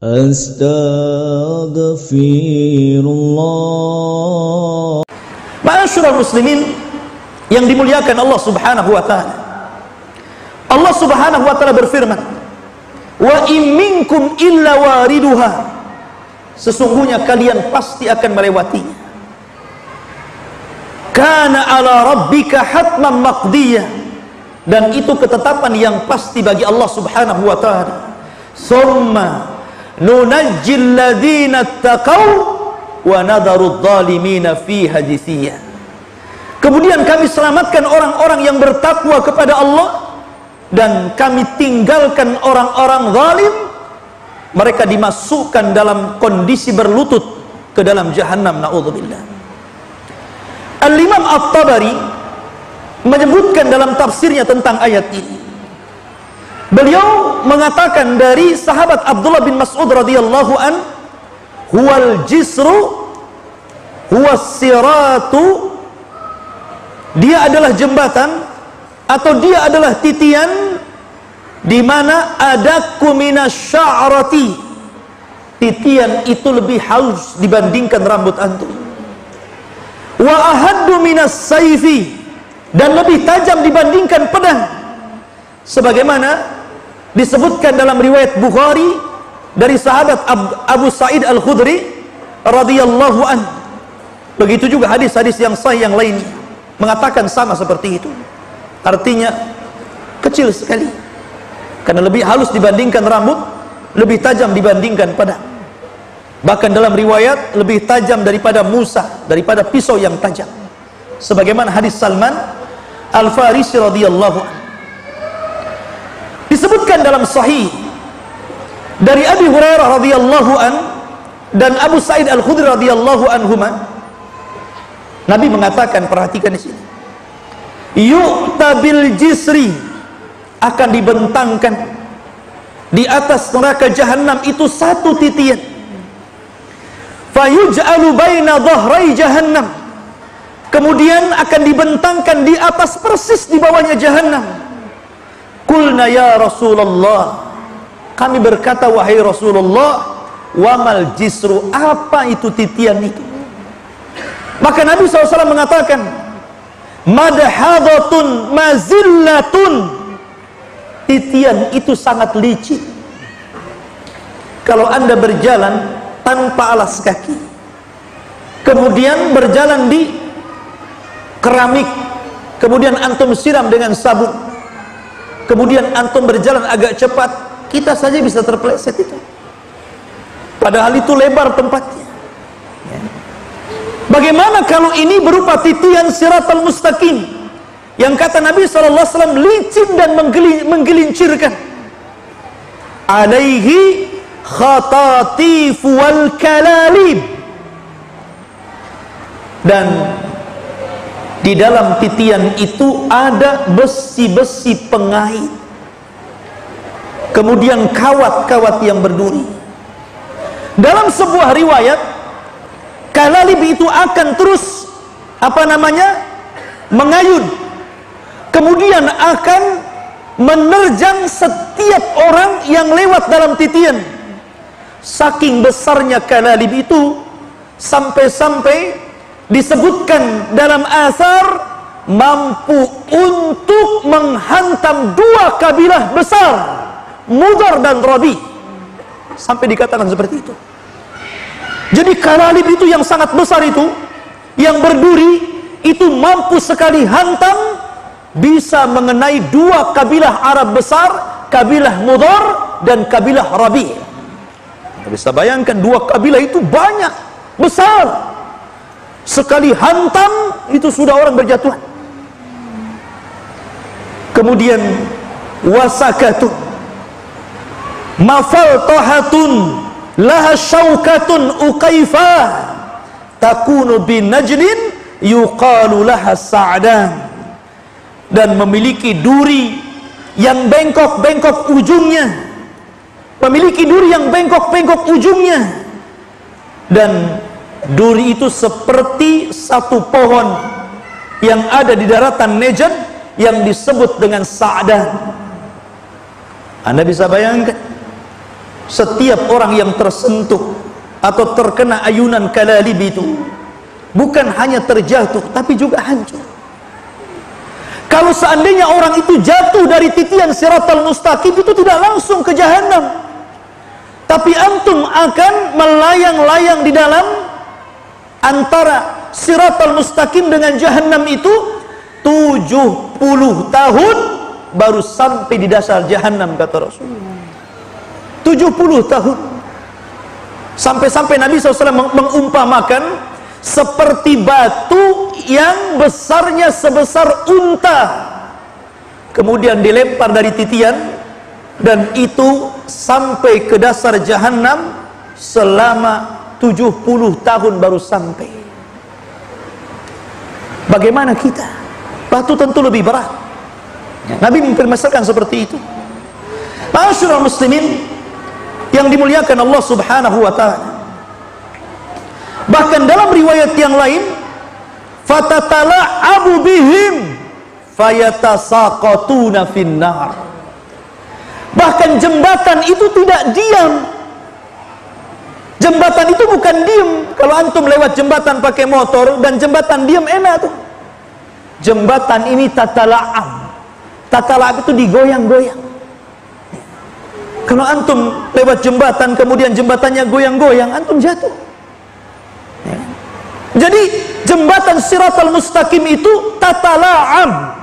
Astaghfirullah. Ma'asyiral muslimin yang dimuliakan Allah Subhanahu wa taala. Allah Subhanahu wa taala berfirman, "Wa in minkum illa wariduha." Sesungguhnya kalian pasti akan melewatinya. Kana ala rabbika hatman maqdiyah. Dan itu ketetapan yang pasti bagi Allah Subhanahu wa taala. Summa nunajjil ladzina taqaw wa nadharu adh-dhalimina fiha jithiyah. Kemudian kami selamatkan orang-orang yang bertakwa kepada Allah, dan kami tinggalkan orang-orang zalim, mereka dimasukkan dalam kondisi berlutut ke dalam jahannam, naudzubillah. Al-Imam At-Tabari menyebutkan dalam tafsirnya tentang ayat ini. Beliau mengatakan dari sahabat Abdullah bin Mas'ud radhiyallahu an, huwal jisru huwas siratu, dia adalah jembatan atau dia adalah titian di mana adaku minasya'rati. Titian itu lebih halus dibandingkan rambut antum. Wa ahaddu minas sayfi, dan lebih tajam dibandingkan pedang. Sebagaimana disebutkan dalam riwayat Bukhari dari sahabat Abu Sa'id Al-Khudri radhiyallahu an. Begitu juga hadis-hadis yang sahih yang lain mengatakan sama seperti itu. Artinya kecil sekali, karena lebih halus dibandingkan rambut, lebih tajam dibandingkan pedang. Bahkan dalam riwayat lebih tajam daripada Musa, daripada pisau yang tajam. Sebagaimana hadis Salman Al-Farisi radhiyallahu anhu. Disebutkan dalam sahih dari Abi Hurairah radhiyallahu an dan Abu Sa'id Al-Khudri radhiyallahu anhuma, Nabi mengatakan, perhatikan di sini, yu'ta bil jisri, akan dibentangkan di atas neraka jahanam itu satu titian, fayuj'alu baina dhahrai jahannam, kemudian akan dibentangkan di atas persis di bawahnya jahannam. Qulna ya Rasulullah, kami berkata wahai Rasulullah, wamal jisru, apa itu titian itu? Maka Nabi SAW mengatakan, madhadatun mazillatun, titian itu sangat licin. Kalau anda berjalan tanpa alas kaki, kemudian berjalan di keramik, kemudian antum siram dengan sabun, kemudian antum berjalan agak cepat, kita saja bisa terpeleset itu, padahal itu lebar tempatnya. Bagaimana kalau ini berupa titian siratal mustaqim yang kata Nabi SAW licin dan menggelincirkan? Alaihi khatatif wal kalalib, dan di dalam titian itu ada besi-besi pengait, kemudian kawat-kawat yang berduri. Dalam sebuah riwayat, kalalib itu akan terus mengayun, kemudian akan menerjang setiap orang yang lewat dalam titian. Saking besarnya kalalib itu, sampai-sampai disebutkan dalam asar mampu untuk menghantam dua kabilah besar, Mudar dan Rabi, sampai dikatakan seperti itu. Jadi kalalib itu yang sangat besar itu, yang berduri itu mampu sekali hantam, bisa mengenai dua kabilah Arab besar, kabilah Mudar dan kabilah Rabi. Bisa bayangkan, dua kabilah itu banyak, besar, sekali hantam itu sudah orang berjatuhan. Kemudian wasakatun mafaltahatun laha syaukatun uqaifah takunu bin najdin yuqalu laha sa'dan, dan memiliki duri yang bengkok-bengkok ujungnya, memiliki duri yang bengkok-bengkok ujungnya, dan duri itu seperti satu pohon yang ada di daratan Najd yang disebut dengan Sa'dan. Anda bisa bayangkan, setiap orang yang tersentuh atau terkena ayunan kalalib itu bukan hanya terjatuh tapi juga hancur. Kalau seandainya orang itu jatuh dari titian siratal mustaqim, itu tidak langsung ke jahanam, tapi antum akan melayang-layang di dalam antara siratal mustaqim dengan jahanam itu 70 tahun baru sampai di dasar jahanam, kata Rasul. 70 tahun. Sampai-sampai Nabi SAW mengumpamakan seperti batu yang besarnya sebesar unta, kemudian dilempar dari titian, dan itu sampai ke dasar jahanam selama 70 tahun baru sampai. Bagaimana kita? Batu tentu lebih berat. Nabi mempermasalahkan seperti itu. Ma'asyiral muslimin yang dimuliakan Allah Subhanahu wa ta'ala, bahkan dalam riwayat yang lain, fatatala'abu bihim fayatasaqatuna finnar. Bahkan jembatan itu tidak diam. Jembatan itu bukan diam. Kalau antum lewat jembatan pakai motor dan jembatan diam, enak tuh. Jembatan ini tatala'ab. Tatala'ab itu digoyang-goyang. Kalau antum lewat jembatan kemudian jembatannya goyang-goyang, antum jatuh. Ya. Jadi jembatan siratal mustaqim itu tatala'ab,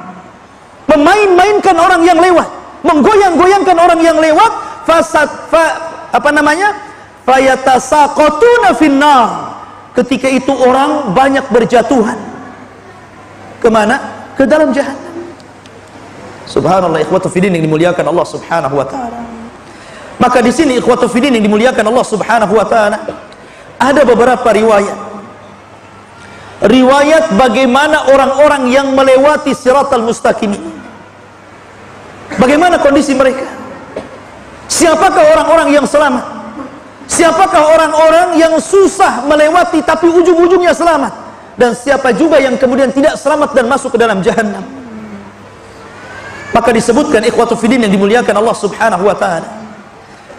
memain-mainkan orang yang lewat, menggoyang-goyangkan orang yang lewat. Fayatasaqatuna finnar. Ketika itu orang banyak berjatuhan. Kemana? Ke dalam jahanam. Subhanallah, ikhwatu fiddin yang dimuliakan Allah Subhanahu wa ta'ala. Maka di sini ikhwatu fiddin yang dimuliakan Allah Subhanahu wa ta'ala, ada beberapa riwayat bagaimana orang-orang yang melewati siratal mustaqim ini. Bagaimana kondisi mereka? Siapakah orang-orang yang selamat? Siapakah orang-orang yang susah melewati tapi ujung-ujungnya selamat? Dan siapa juga yang kemudian tidak selamat dan masuk ke dalam jahanam? Maka disebutkan ikhwatu fiddin yang dimuliakan Allah Subhanahu wa ta'ala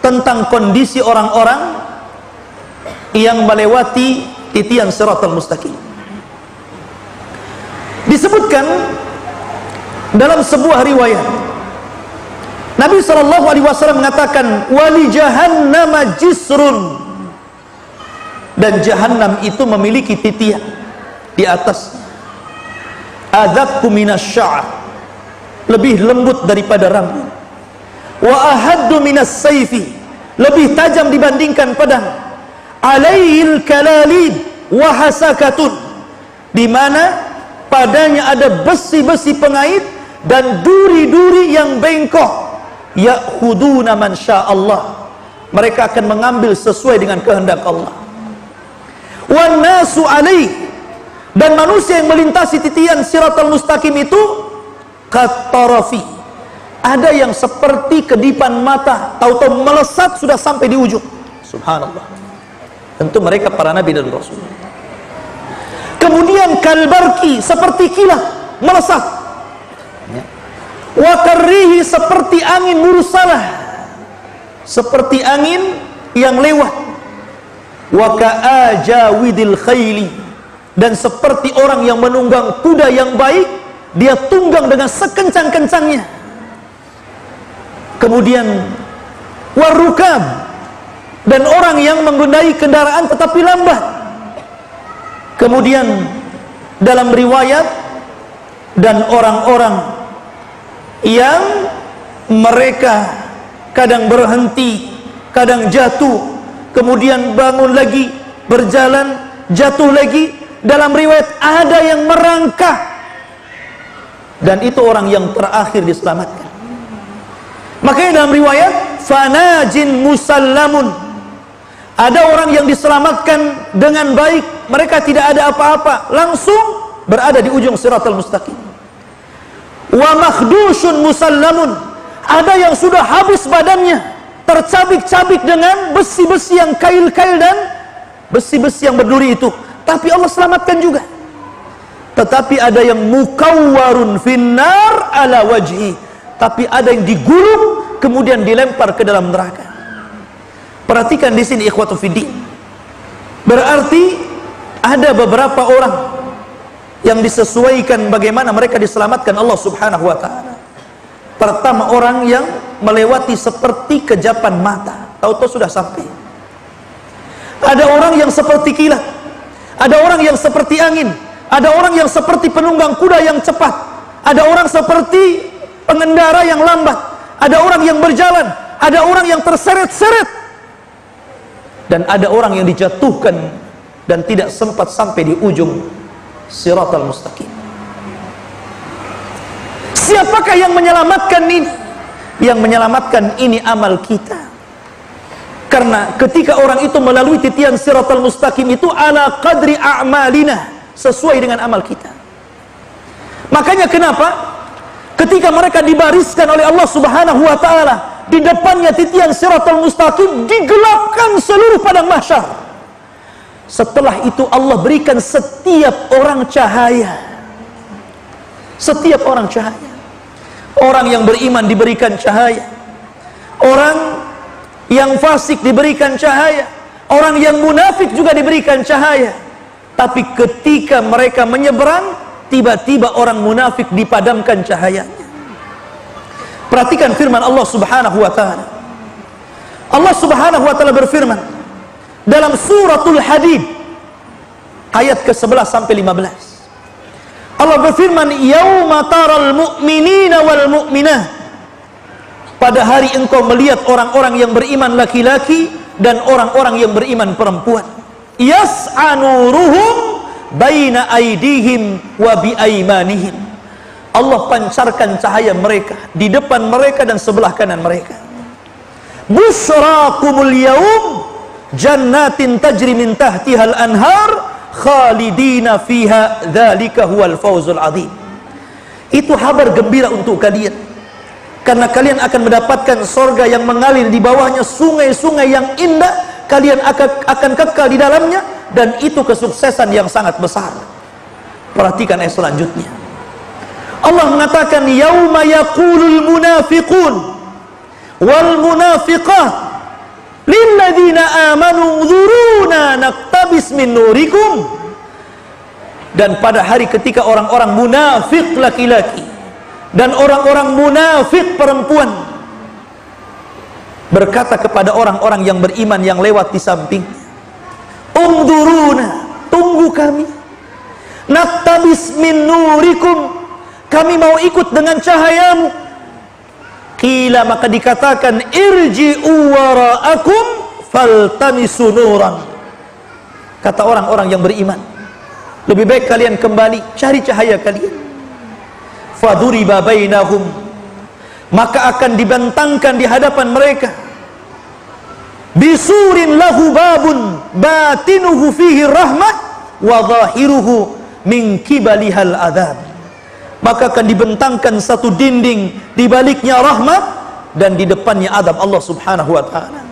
tentang kondisi orang-orang yang melewati titian siratal mustaqim. Disebutkan dalam sebuah riwayat, Nabi SAW mengatakan, wali jahannam jisrun, dan jahannam itu memiliki titian di atas, adzaqu minasy-sya'r, lebih lembut daripada rambut, wa ahaddu minas sayfi, lebih tajam dibandingkan pedang, alaihil kalalid wa hasakatun, di mana padanya ada besi-besi pengait dan duri-duri yang bengkok. Ya'khuduna man sya'allah, mereka akan mengambil sesuai dengan kehendak Allah. Wan nasu alaih, dan manusia yang melintasi titian siratal mustaqim itu katarafi, ada yang seperti kedipan mata, tahu-tahu melesat sudah sampai di ujung. Subhanallah. Tentu mereka para nabi dan rasul. Kemudian kalbarki, seperti kilat melesat. Wa karrihi, seperti angin mursalah, seperti angin yang lewat. Wa ka'ajawidil khayli, dan seperti orang yang menunggang kuda yang baik, dia tunggang dengan sekencang-kencangnya. Kemudian warukab, dan orang yang mengendarai kendaraan tetapi lambat. Kemudian dalam riwayat, dan orang-orang yang mereka kadang berhenti, kadang jatuh, kemudian bangun lagi, berjalan, jatuh lagi. Dalam riwayat ada yang merangkak, dan itu orang yang terakhir diselamatkan. Makanya dalam riwayat fanajin musallamun, ada orang yang diselamatkan dengan baik, mereka tidak ada apa-apa, langsung berada di ujung siratal mustaqim. Wa makhdushun musallamun, ada yang sudah habis badannya, tercabik-cabik dengan besi-besi yang kail-kail dan besi-besi yang berduri itu, tapi Allah selamatkan juga. Tetapi ada yang mukawwarun finnar ala wajhi, tapi ada yang digulung kemudian dilempar ke dalam neraka. Perhatikan di sini ikhwatu fiddin. Berarti ada beberapa orang yang disesuaikan bagaimana mereka diselamatkan Allah Subhanahu wa taala. Pertama, orang yang melewati seperti kejapan mata, tahu-tahu sudah sampai. Ada orang yang seperti kilat, ada orang yang seperti angin, ada orang yang seperti penunggang kuda yang cepat, ada orang seperti pengendara yang lambat, ada orang yang berjalan, ada orang yang terseret-seret, dan ada orang yang dijatuhkan dan tidak sempat sampai di ujung Siratal Mustaqim. Siapakah yang menyelamatkan ini? Yang menyelamatkan ini amal kita. Karena ketika orang itu melalui titian Siratal Mustaqim itu ala qadri a'malina, sesuai dengan amal kita. Makanya kenapa ketika mereka dibariskan oleh Allah Subhanahu wa taala, di depannya titian Siratal Mustaqim, digelapkan seluruh padang mahsyar. Setelah itu Allah berikan setiap orang cahaya. Setiap orang cahaya. Orang yang beriman diberikan cahaya, orang yang fasik diberikan cahaya, orang yang munafik juga diberikan cahaya. Tapi ketika mereka menyeberang, tiba-tiba orang munafik dipadamkan cahayanya. Perhatikan firman Allah Subhanahu wa taala. Allah Subhanahu wa taala berfirman dalam suratul Hadid ayat ke-11 sampai 15. Allah berfirman, yauma taral mu'minina wal mu'minah, pada hari engkau melihat orang-orang yang beriman laki-laki dan orang-orang yang beriman perempuan, yas'a nuruhum baina aydihim wa bi aymanihim, Allah pancarkan cahaya mereka di depan mereka dan sebelah kanan mereka. Busyrakumul yaum jannatin tajri min tahtihal anhar khalidina fiha dzalika huwal fawzul azim. Itu kabar gembira untuk kalian, karena kalian akan mendapatkan surga yang mengalir di bawahnya sungai-sungai yang indah, kalian akan kekal di dalamnya, dan itu kesuksesan yang sangat besar. Perhatikan ayat selanjutnya. Allah mengatakan, yauma yaqulul munafiqun wal munafiqat lilladzina amanu dzuruna naqtabis min nurikum, dan pada hari ketika orang-orang munafik laki-laki dan orang-orang munafik perempuan berkata kepada orang-orang yang beriman yang lewat di samping, ungduruna, tunggu kami, naqtabis min nurikum, kami mau ikut dengan cahayamu. Qila, maka dikatakan, irji'u wara'akum faltamisu nuran, kata orang-orang yang beriman, lebih baik kalian kembali cari cahaya kalian. Faduriba bainahum, maka akan dibentangkan di hadapan mereka, bisurin lahu babun batinuhu fihi rahmah wa zahiruhu min kibalihal adzab, maka akan dibentangkan satu dinding, di baliknya rahmat dan di depannya adab Allah Subhanahu wa taala.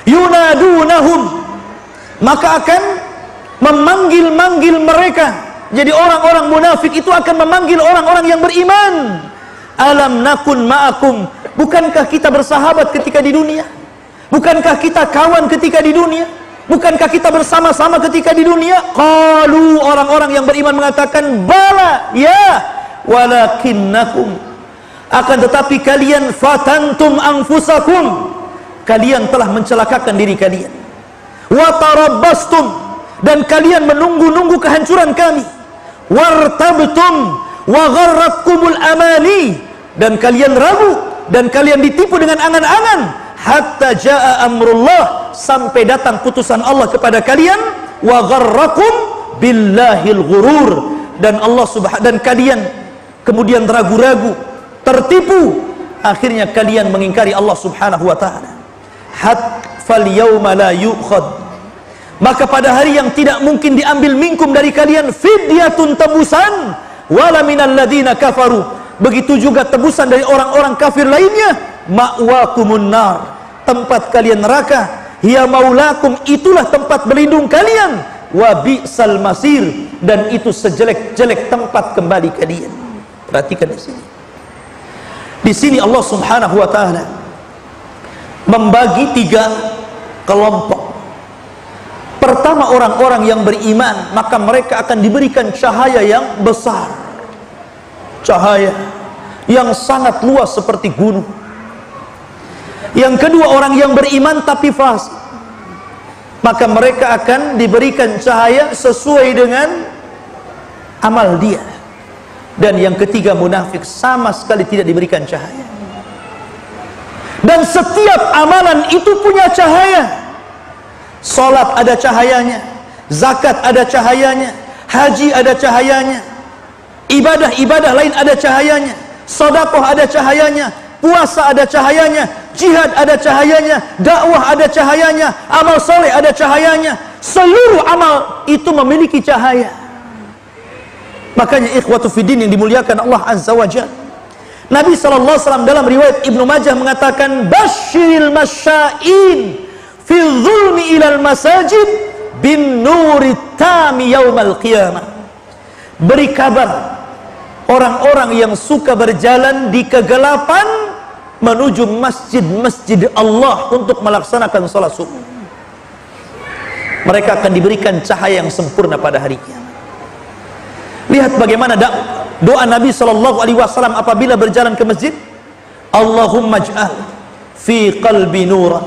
Yunadunahum, maka akan memanggil-manggil mereka. Jadi orang-orang munafik itu akan memanggil orang-orang yang beriman. Alam nakun ma'akum, bukankah kita bersahabat ketika di dunia? Bukankah kita kawan ketika di dunia? Bukankah kita bersama-sama ketika di dunia? Qalu, orang-orang yang beriman mengatakan, bala, ya, walakinnakum, akan tetapi kalian, fatantum anfusakum, kalian telah mencelakakan diri kalian, wa tarabbastum, dan kalian menunggu-nunggu kehancuran kami, wartabtum wa gharratkumul amani, dan kalian ragu dan kalian ditipu dengan angan-angan, hatta jaa amrullah, sampai datang putusan Allah kepada kalian, wa gharrakum billahil ghurur, dan Allah dan kalian kemudian ragu-ragu, tertipu, akhirnya kalian mengingkari Allah Subhanahu wa taala. Fal yauma la yu'khad, maka pada hari yang tidak mungkin diambil minkum dari kalian, fidyatun, tebusan, wala minal ladzina kafaru, begitu juga tebusan dari orang-orang kafir lainnya, ma'wakumun nar, tempat kalian neraka, hiya maulakum, itulah tempat berlindung kalian, wa bi'sal masir, dan itu sejelek-jelek tempat kembali kalian. Perhatikan di sini. Di sini Allah Subhanahu wa taala membagi tiga kelompok. Pertama, orang-orang yang beriman, maka mereka akan diberikan cahaya yang besar, cahaya yang sangat luas seperti gunung. Yang kedua, orang yang beriman tapi fasik, maka mereka akan diberikan cahaya sesuai dengan amal dia. Dan yang ketiga, munafik sama sekali tidak diberikan cahaya. Dan setiap amalan itu punya cahaya. Salat ada cahayanya, zakat ada cahayanya, haji ada cahayanya, ibadah-ibadah lain ada cahayanya, sedekah ada cahayanya, puasa ada cahayanya, jihad ada cahayanya, dakwah ada cahayanya, amal soleh ada cahayanya. Seluruh amal itu memiliki cahaya. Makanya ikhwatu fiddin yang dimuliakan Allah Azza wa Jalla, Nabi SAW dalam riwayat Ibnu Majah mengatakan, basyiril masya'in fi zulmi ilal masajid bin nuri tami yaumal qiyamah. Beri kabar orang-orang yang suka berjalan di kegelapan menuju masjid-masjid Allah untuk melaksanakan salat subuh. Mereka akan diberikan cahaya yang sempurna pada hari kiamat. Lihat bagaimana doa Nabi SAW apabila berjalan ke masjid. Allahumma ij'al fi qalbi nuran,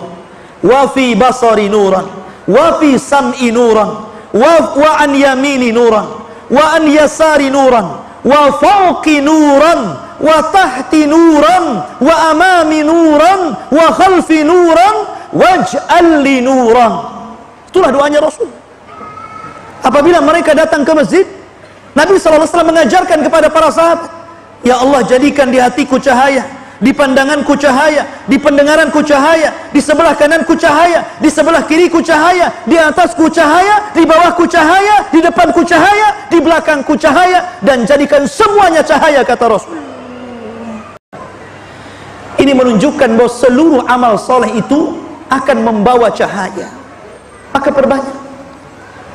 wa fi basari nuran, wa fi sam'i nuran, wa an yamini nuran, wa an yasari nuran, wa fawqi nuran, wa tahti nuran, wa amami nuran, wa khalfi nuran, waj'al li nuran. Itulah doanya Rasul. Apabila mereka datang ke masjid, Nabi SAW mengajarkan kepada para sahabat, ya Allah, jadikan di hatiku cahaya, di pandanganku cahaya, di pendengaranku cahaya, di sebelah kananku cahaya, di sebelah kiriku cahaya, di atasku cahaya, di bawahku cahaya, di depanku cahaya, di belakangku cahaya, dan jadikan semuanya cahaya, kata Rasul. Ini menunjukkan bahwa seluruh amal soleh itu akan membawa cahaya. Maka perbanyak.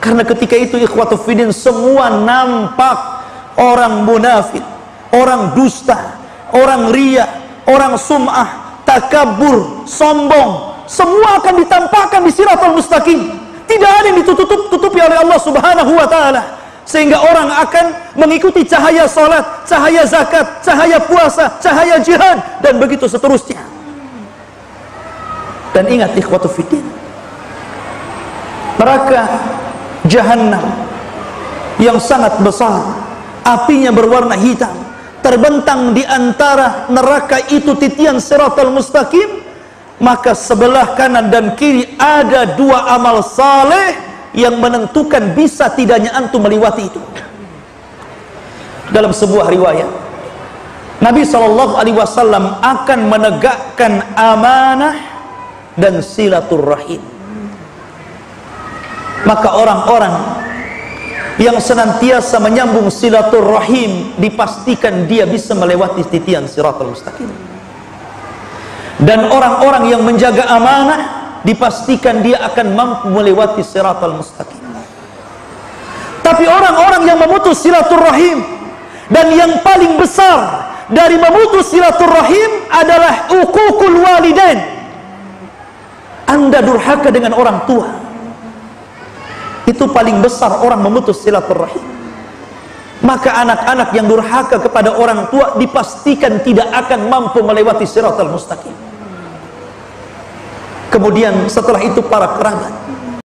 Karena ketika itu ikhwatu fiddin, semua nampak orang munafik, orang dusta, orang riya, orang sum'ah, takabur, sombong, semua akan ditampakkan di siratal mustaqim. Tidak ada yang ditutupi oleh Allah Subhanahu wa ta'ala, sehingga orang akan mengikuti cahaya salat, cahaya zakat, cahaya puasa, cahaya jihad, dan begitu seterusnya. Dan ingat ikhwatu fiddin, neraka Jahannam yang sangat besar, apinya berwarna hitam, terbentang di antara neraka itu titian siratal mustaqim. Maka sebelah kanan dan kiri ada dua amal saleh yang menentukan bisa tidaknya antum melewati itu. Dalam sebuah riwayat, Nabi SAW akan menegakkan amanah dan silaturrahim. Maka orang-orang yang senantiasa menyambung silaturrahim dipastikan dia bisa melewati titian siratal mustaqim. Dan orang-orang yang menjaga amanah dipastikan dia akan mampu melewati siratal mustaqim. Tapi orang-orang yang memutus silaturrahim, dan yang paling besar dari memutus silaturrahim adalah uququl walidain. Anda durhaka dengan orang tua, itu paling besar orang memutus silaturrahim. Maka anak-anak yang durhaka kepada orang tua dipastikan tidak akan mampu melewati siratal mustaqim. Kemudian setelah itu para kerabat,